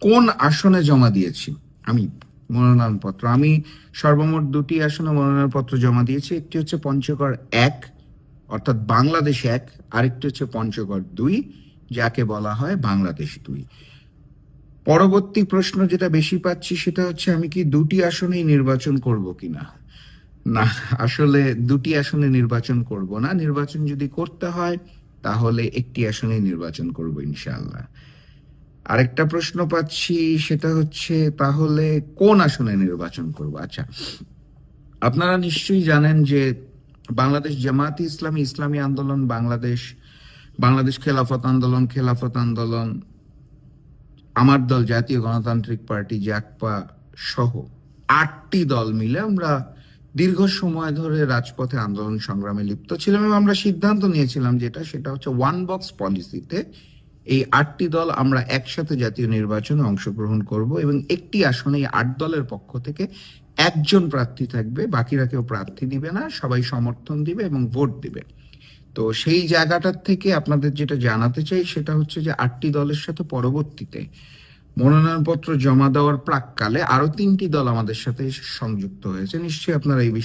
কোন আসনে জমা দিয়েছি আমি মনোনয়নপত্র? আমি সর্বমোট 2টি আসনে মনোনয়নপত্র জমা দিয়েছি। একটি হচ্ছে পঞ্চগড় 1, অর্থাৎ বাংলাদেশ 1, আরেকটি হচ্ছে পঞ্চগড় 2, যাকে বলা হয় বাংলাদেশ 2। পরবর্তী প্রশ্ন যেটা বেশি পাচ্ছি সেটা হচ্ছে আমি কি 2টি আসনেই নির্বাচন করব কিনা। না, আসলে 2টি আসনে নির্বাচন করব না। নির্বাচন যদি করতে হয় তাহলে একটি আসনে নির্বাচন করব ইনশাআল্লাহ। আরেকটা প্রশ্ন পাচ্ছি সেটা হচ্ছে তাহলে কোন আসনে নির্বাচন করব। আচ্ছা, আপনারা নিশ্চয়ই জানেন যে বাংলাদেশ জামায়াতে ইসলামী, ইসলামী আন্দোলন বাংলাদেশ, বাংলাদেশ খেলাফত আন্দোলন, আমার দল জাতীয় গণতান্ত্রিক পার্টি জাগপা সহ 8টি দল মিলে আমরা দীর্ঘ সময় ধরে রাজপথে আন্দোলন সংগ্রামে লিপ্ত ছিলাম এবং আমরা সিদ্ধান্ত নিয়েছিলাম সেটা হচ্ছে ওয়ান বক্স পলিসিতে এই 8টি দল আমরা একসাথে জাতীয় নির্বাচনে অংশগ্রহণ করব এবং একটি আসনে এই 8 দলের পক্ষ থেকে একজন প্রার্থী থাকবে, বাকিরা কেউ প্রার্থী দিবে না, সবাই সমর্থন দিবে এবং ভোট দিবে। তো সেই জায়গাটার থেকে আপনাদের যেটা জানাতে চাই সেটা হচ্ছে যে 8টি দলের সাথে পরবর্তীতে মনোনয়নপত্র জমা দেওয়ার প্রাককালে আরো 3টি দল আমাদের সাথে সংযুক্ত হয়েছে। নিশ্চয়ই আপনারা এই বিষয়ে